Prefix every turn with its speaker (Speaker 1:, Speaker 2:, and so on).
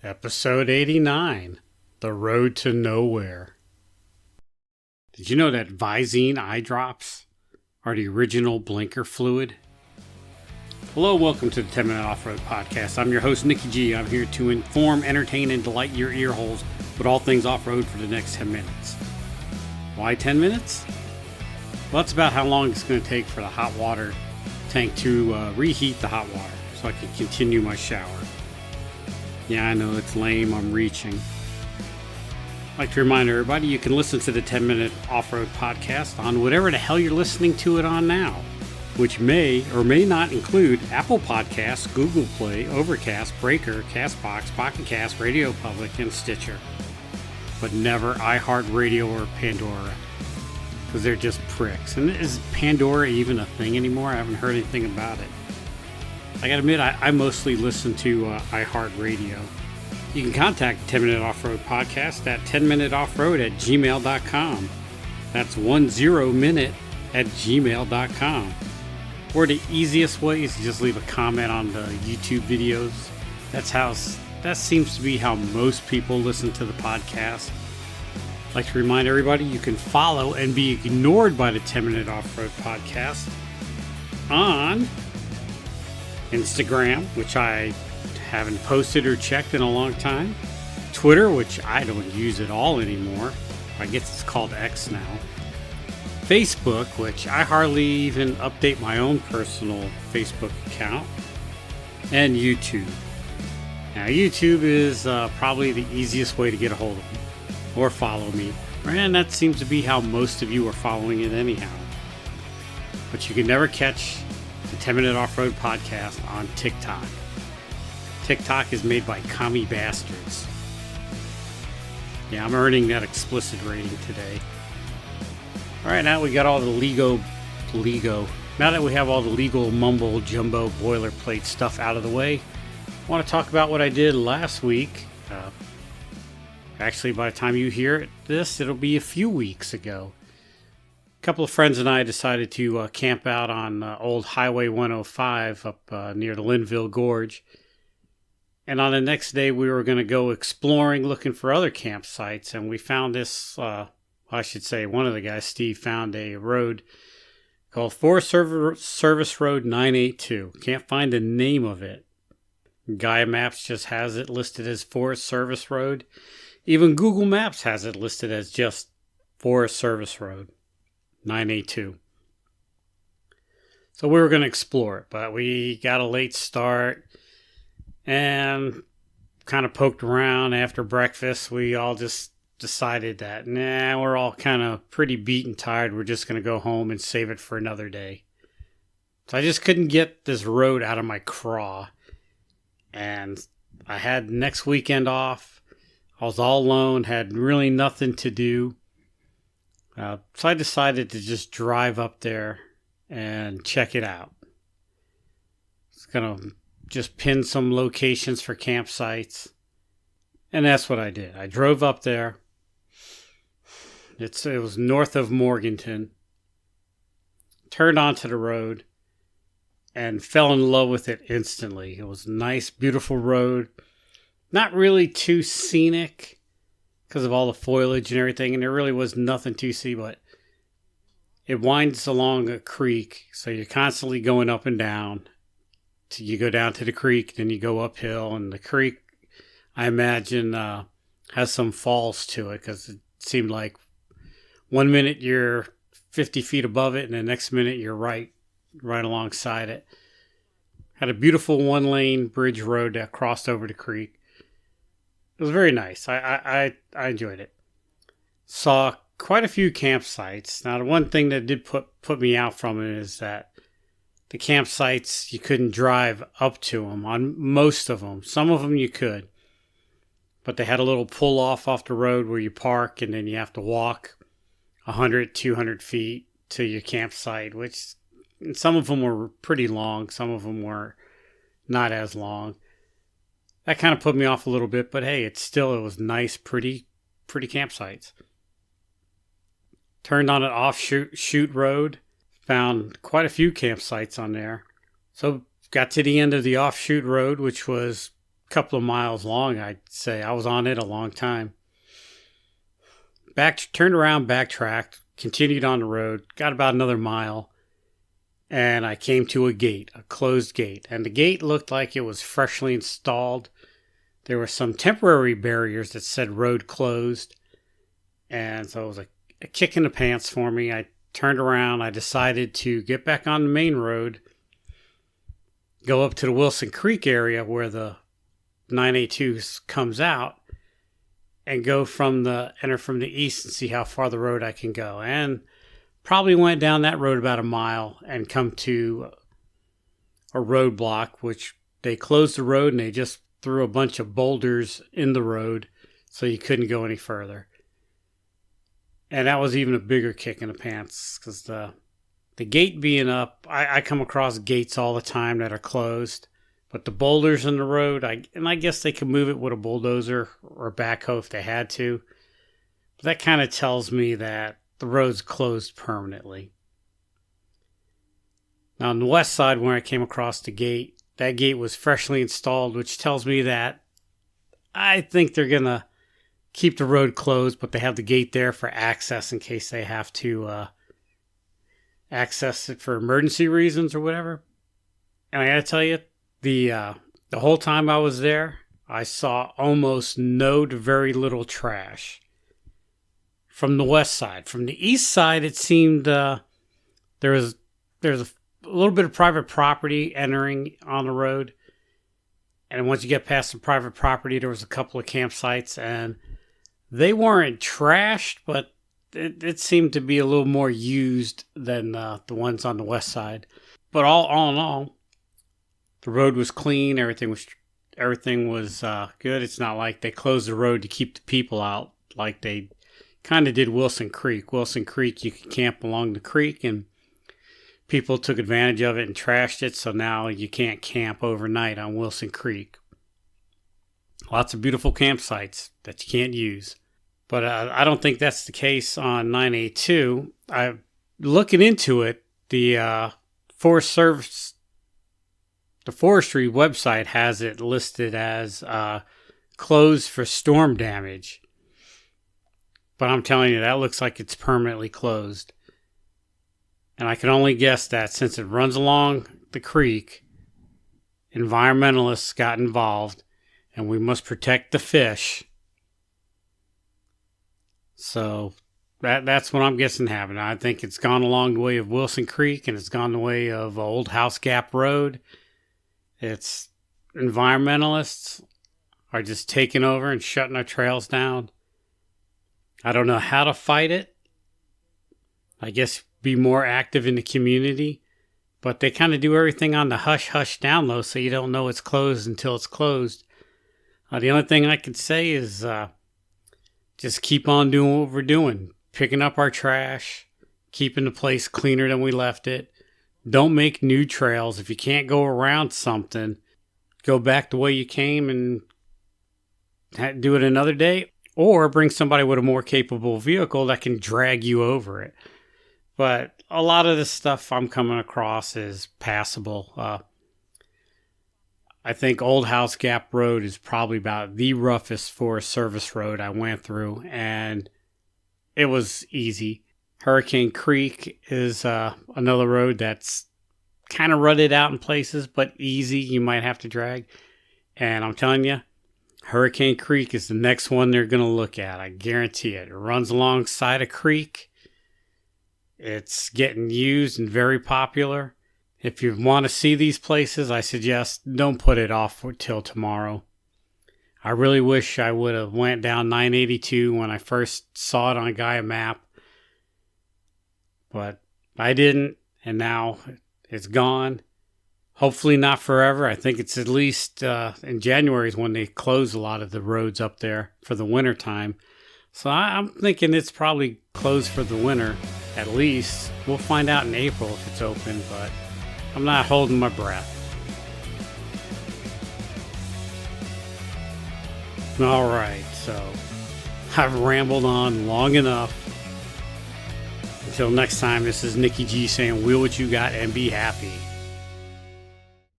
Speaker 1: Episode 89, The Road to Nowhere. Did you know that Visine eye drops are the original blinker fluid? Hello, welcome to the 10 Minute Off-Road Podcast. I'm your host, Nikki G. I'm here to inform, entertain, and delight your ear holes with all things off-road for the next 10 minutes. Why 10 minutes? Well, that's about how long it's going to take for the hot water tank to reheat the hot water so I can continue my shower. Yeah, I know it's lame, I'm reaching. I'd like to remind everybody you can listen to the 10 Minute Off-Road Podcast on whatever the hell you're listening to it on now, which may or may not include Apple Podcasts, Google Play, Overcast, Breaker, Castbox, Pocket Cast, Radio Public, and Stitcher. But never iHeartRadio or Pandora, because they're just pricks. And is Pandora even a thing anymore? I haven't heard anything about it. I gotta admit, I mostly listen to iHeartRadio. You can contact 10 Minute Off-Road Podcast at 10minuteoffroad@gmail.com. That's 10minute at gmail.com. Or the easiest way is to just leave a comment on the YouTube videos. That seems to be how most people listen to the podcast. I'd like to remind everybody you can follow and be ignored by the 10 Minute Off-Road Podcast on Instagram, which I haven't posted or checked in a long time. Twitter, which I don't use at all anymore. I guess it's called X now. Facebook, which I hardly even update my own personal Facebook account. And YouTube. Now, YouTube is probably the easiest way to get a hold of me or follow me. And that seems to be how most of you are following it anyhow. But you can never catch the 10 Minute Off-Road Podcast on TikTok. TikTok is made by commie bastards. Yeah, I'm earning that explicit rating today. Alright, now we got all the Lego. Now that we have all the legal mumbo jumbo boilerplate stuff out of the way, I want to talk about what I did last week. Actually, by the time you hear this, it'll be a few weeks ago. A couple of friends and I decided to camp out on old Highway 105 up near the Linville Gorge. And on the next day, we were going to go exploring, looking for other campsites. And we found this, I should say, one of the guys, Steve, found a road called Forest Service Road 982. Can't find the name of it. Gaia Maps just has it listed as Forest Service Road. Even Google Maps has it listed as just Forest Service Road 982. So we were going to explore it, but we got a late start and kind of poked around. After breakfast, we all just decided that, we're all kind of pretty beat and tired. We're just going to go home and save it for another day. So I just couldn't get this road out of my craw. And I had next weekend off. I was all alone, had really nothing to do. So I decided to just drive up there and check it out. It's going to just pin some locations for campsites. And that's what I did. I drove up there. It was north of Morganton. Turned onto the road and fell in love with it instantly. It was a nice, beautiful road. Not really too scenic because of all the foliage and everything, and there really was nothing to see, but it winds along a creek, so you're constantly going up and down. You go down to the creek, then you go uphill, and the creek, I imagine, has some falls to it, because it seemed like one minute you're 50 feet above it, and the next minute you're right alongside it. Had a beautiful one-lane bridge road that crossed over the creek. It was very nice. I enjoyed it. Saw quite a few campsites. Now, the one thing that did put me out from it is that the campsites, you couldn't drive up to them on most of them. Some of them you could. But they had a little pull-off off the road where you park and then you have to walk 100, 200 feet to your campsite, which some of them were pretty long. Some of them were not as long. That kind of put me off a little bit, but hey, it was nice, pretty campsites. Turned on an offshoot road, found quite a few campsites on there. So got to the end of the offshoot road, which was couple of miles long, I'd say. I was on it a long time. Turned around, backtracked, continued on the road, got about another mile, and I came to a gate, a closed gate. And the gate looked like it was freshly installed. There were some temporary barriers that said road closed. And so it was a kick in the pants for me. I turned around. I decided to get back on the main road, go up to the Wilson Creek area where the 982 comes out, and enter from the east and see how far the road I can go. And probably went down that road about a mile and come to a roadblock, which they closed the road and they just threw a bunch of boulders in the road so you couldn't go any further. And that was even a bigger kick in the pants because the gate being up, I come across gates all the time that are closed. But the boulders in the road, I guess they could move it with a bulldozer or a backhoe if they had to. But that kind of tells me that the road's closed permanently. Now on the west side where I came across the gate, that gate was freshly installed, which tells me that I think they're going to keep the road closed, but they have the gate there for access in case they have to access it for emergency reasons or whatever. And I got to tell you, the whole time I was there, I saw almost no to very little trash from the west side. From the east side, it seemed there's a little bit of private property entering on the road. And once you get past the private property, there was a couple of campsites, and they weren't trashed, but it seemed to be a little more used than the ones on the west side. But all in all, the road was clean. Everything was good. It's not like they closed the road to keep the people out like they kind of did Wilson Creek. Wilson Creek, you could camp along the creek, and people took advantage of it and trashed it, so now you can't camp overnight on Wilson Creek. Lots of beautiful campsites that you can't use. But I don't think that's the case on 982. Looking into it, the Forest Service, the forestry website has it listed as closed for storm damage. But I'm telling you, that looks like it's permanently closed. And I can only guess that since it runs along the creek, environmentalists got involved, and we must protect the fish. So that's what I'm guessing happened. I think it's gone along the way of Wilson Creek, and it's gone the way of Old House Gap Road. It's environmentalists are just taking over and shutting our trails down. I don't know how to fight it. I guess be more active in the community, but they kind of do everything on the hush down low, so you don't know it's closed until it's closed. The only thing I could say is just keep on doing what we're doing, picking up our trash, keeping the place cleaner than we left it. Don't make new trails. If you can't go around something, go back the way you came and do it another day, or bring somebody with a more capable vehicle that can drag you over it. But a lot of the stuff I'm coming across is passable. I think Old House Gap Road is probably about the roughest Forest Service road I went through, and it was easy. Hurricane Creek is another road that's kind of rutted out in places, but easy. You might have to drag. And I'm telling you, Hurricane Creek is the next one they're going to look at. I guarantee it. It runs alongside a creek. It's getting used and very popular. If you want to see these places, I suggest don't put it off till tomorrow. I really wish I would have went down 982 when I first saw it on a Gaia map. But I didn't, and now it's gone. Hopefully not forever. I think it's at least in January is when they close a lot of the roads up there for the winter time. So I'm thinking it's probably closed for the winter at least. We'll find out in April if it's open, but I'm not holding my breath. All right, so I've rambled on long enough. Until next time, this is Nikki G saying, wheel what you got and be happy.